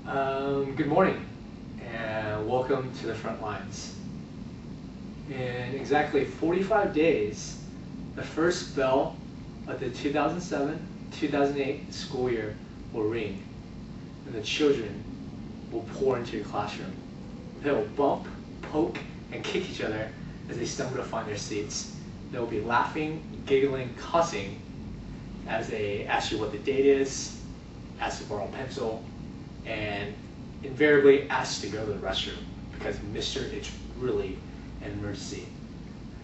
Good morning and welcome to the front lines. In exactly 45 days, the first bell of the 2007-2008 school year will ring and the children will pour into your classroom. They will bump, poke, and kick each other as they stumble to find their seats. They will be laughing, giggling, cussing as they ask you what the date is, ask to borrow a pencil, and invariably ask to go to the restroom because Mr. It's really an emergency.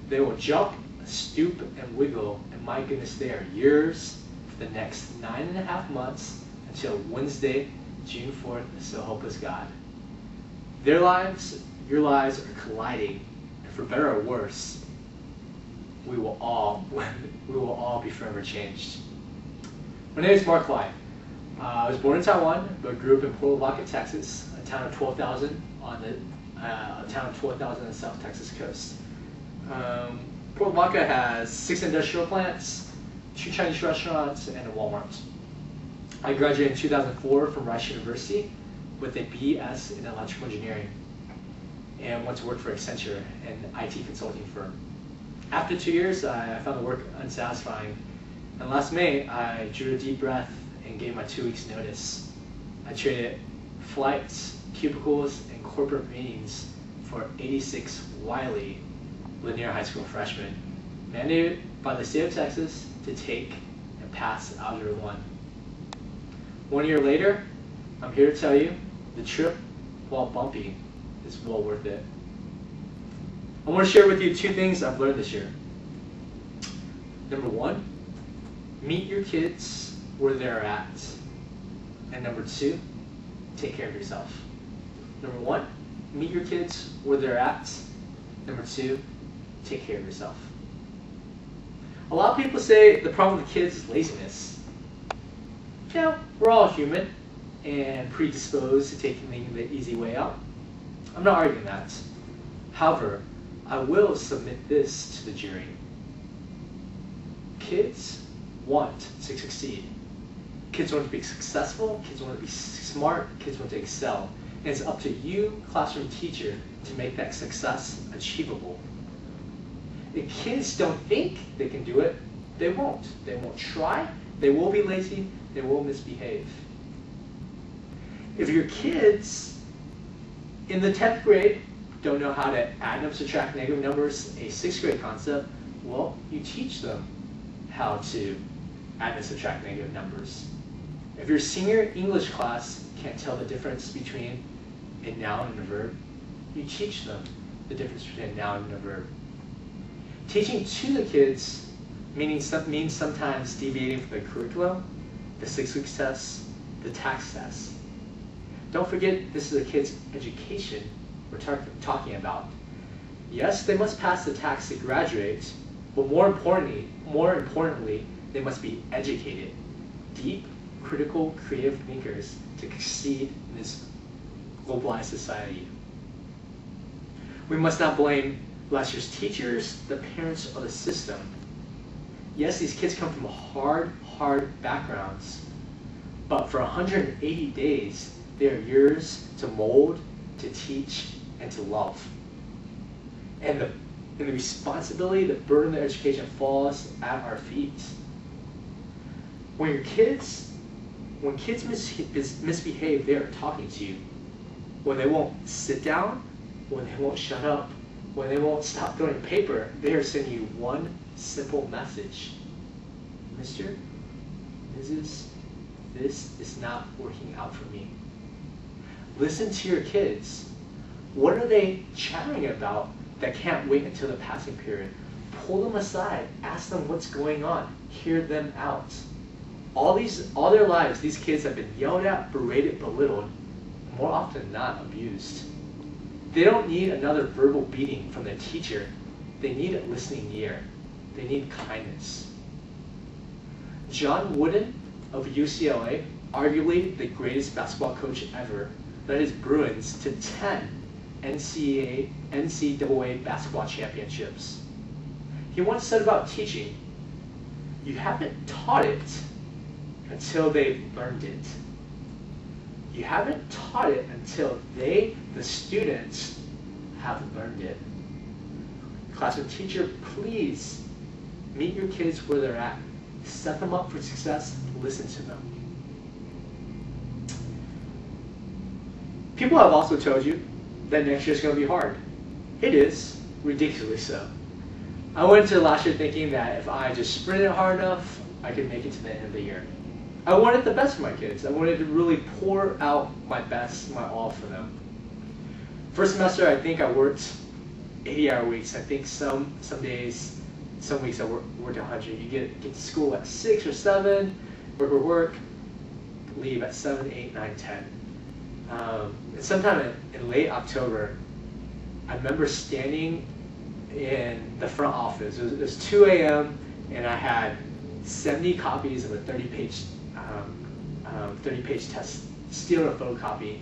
They will jump, stoop, and wiggle, and my goodness, they are yours for the next 9.5 months until Wednesday, June 4th, so help us God. Their lives, your lives are colliding, and for better or worse, we will all be forever changed. My name is Mark Lai. I was born in Taiwan, but grew up in Port Lavaca, Texas, a town of 12,000 on the South Texas coast. Port Lavaca has 6 industrial plants, 2 Chinese restaurants, and a Walmart. I graduated in 2004 from Rice University with a BS in electrical engineering and went to work for Accenture, an IT consulting firm. After 2 years, I found the work unsatisfying, and last May, I drew a deep breath and gave my 2 weeks notice. I traded flights, cubicles, and corporate meetings for 86 wily Lanier High School freshmen, mandated by the state of Texas to take and pass Algebra 1. 1 year later, I'm here to tell you the trip, while bumpy, is well worth it. I want to share with you 2 things I've learned this year. Number 1, meet your kids where they're at. And number 2, take care of yourself. Number 1, meet your kids where they're at. Number 2, take care of yourself. A lot of people say the problem with kids is laziness. You know, we're all human and predisposed to taking the easy way out. I'm not arguing that. However, I will submit this to the jury. Kids want to succeed. Kids want to be successful, kids want to be smart, kids want to excel. And it's up to you, classroom teacher, to make that success achievable. If kids don't think they can do it, they won't. They won't try, they will be lazy, they will misbehave. If your kids in the 10th grade don't know how to add and subtract negative numbers, a 6th grade concept, well, you teach them how to add and subtract negative numbers. If your senior English class can't tell the difference between a noun and a verb, you teach them the difference between a noun and a verb. Teaching to the kids means sometimes deviating from the curriculum, the 6-week test, the tax test. Don't forget, this is a kid's education we're talking about. Yes, they must pass the tax to graduate, but more importantly, they must be educated. Deep, critical, creative thinkers to succeed in this globalized society. We must not blame last year's teachers, the parents, or the system. Yes, these kids come from hard backgrounds, but for 180 days, they are yours to mold, to teach, and to love. And the responsibility, the burden of education falls at our feet. When kids misbehave, they are talking to you. When they won't sit down, when they won't shut up, when they won't stop throwing paper, they are sending you one simple message. Mr., Mrs., this is not working out for me. Listen to your kids. What are they chattering about that can't wait until the passing period? Pull them aside, ask them what's going on, hear them out. All their lives, these kids have been yelled at, berated, belittled, more often than not abused. They don't need another verbal beating from their teacher. They need a listening ear. They need kindness. John Wooden of UCLA, arguably the greatest basketball coach ever, led his Bruins to 10 NCAA basketball championships. He once said about teaching, you haven't taught it until they've learned it. you haven't taught it until they, the students, have learned it. Classroom teacher, please meet your kids where they're at. Set them up for success. Listen to them. People have also told you that next year is going to be hard. It is, ridiculously so. I went into last year thinking that if I just sprinted hard enough, I could make it to the end of the year. I wanted the best for my kids. I wanted to really pour out my best, my all for them. First semester, I think I worked 80-hour weeks. I think some days, some weeks I worked 100. You get to school at 6 or 7, work, leave at 7, 8, 9, 10. And sometime in late October, I remember standing in the front office. It was 2 a.m. and I had 70 copies of a 30-page test, stealing a photocopy.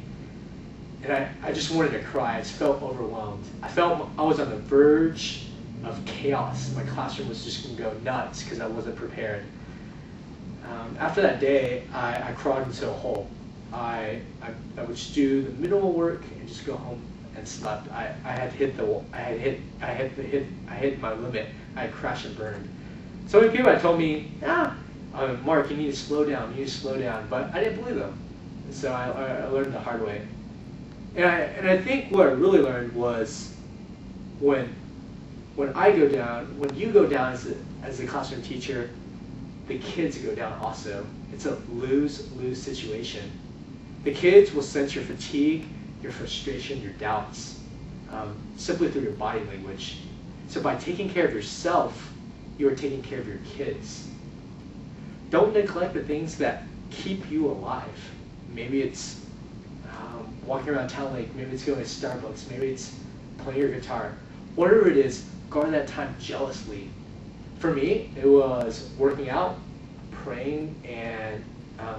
And I just wanted to cry. I just felt overwhelmed. I felt I was on the verge of chaos. My classroom was just going to go nuts because I wasn't prepared. After that day, I crawled into a hole. I would just do the minimal work and just go home and slept. I had hit my limit. I had crashed and burned. So many people had told me, Mark, you need to slow down. You need to slow down. But I didn't believe them. So I learned the hard way. And I think what I really learned was when I go down, when you go down as a classroom teacher, the kids go down also. It's a lose-lose situation. The kids will sense your fatigue, your frustration, your doubts, simply through your body language. So by taking care of yourself, you are taking care of your kids. Don't neglect the things that keep you alive. Maybe it's walking around town lake, maybe it's going to Starbucks, maybe it's playing your guitar. Whatever it is, guard that time jealously. For me, it was working out, praying, and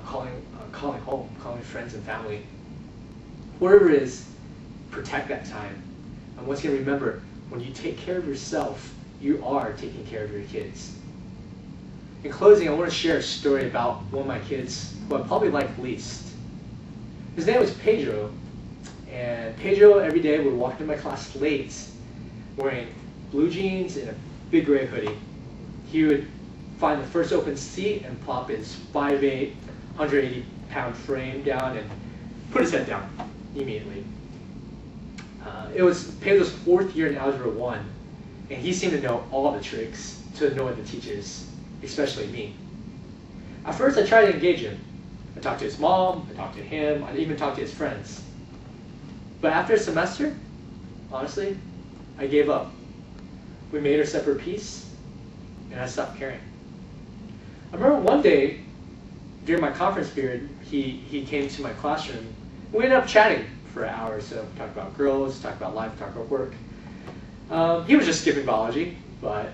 calling home, calling friends and family. Whatever it is, protect that time. And once again, remember, when you take care of yourself, you are taking care of your kids. In closing, I want to share a story about one of my kids who I probably like least. His name was Pedro, and Pedro every day would walk into my class late wearing blue jeans and a big gray hoodie. He would find the first open seat and plop his 5'8", 180-pound frame down and put his head down immediately. It was Pedro's 4th year in Algebra 1, and he seemed to know all the tricks to annoy the teachers, especially me. At first, I tried to engage him. I talked to his mom, I talked to him, I even talked to his friends. But after a semester, honestly, I gave up. We made our separate peace, and I stopped caring. I remember one day, during my conference period, he came to my classroom. We ended up chatting for an hour or so. We talked about girls, talked about life, talked about work. He was just skipping biology, but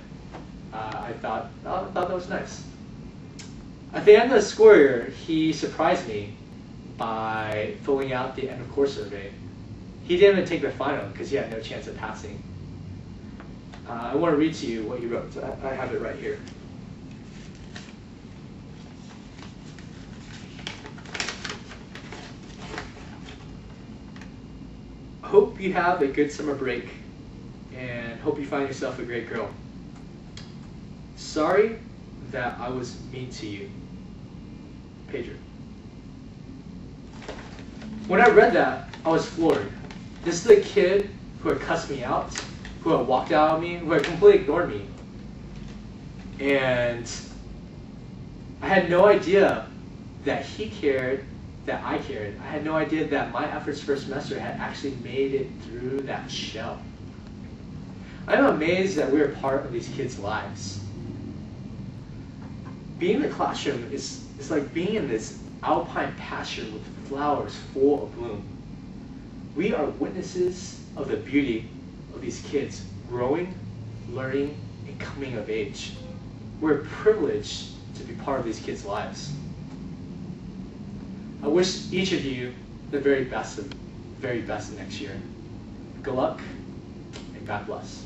I thought that was nice. At the end of the school year, he surprised me by filling out the end of course survey. He didn't even take the final because he had no chance of passing. I want to read to you what he wrote. I have it right here. Hope you have a good summer break and hope you find yourself a great girl. Sorry that I was mean to you. Pedro. When I read that, I was floored. This is the kid who had cussed me out, who had walked out on me, who had completely ignored me. And I had no idea that he cared, that I cared. I had no idea that my efforts first semester had actually made it through that shell. I'm amazed that we're part of these kids' lives. Being in the classroom is like being in this alpine pasture with flowers full of bloom. We are witnesses of the beauty of these kids growing, learning, and coming of age. We're privileged to be part of these kids' lives. I wish each of you the very best next year. Good luck, and God bless.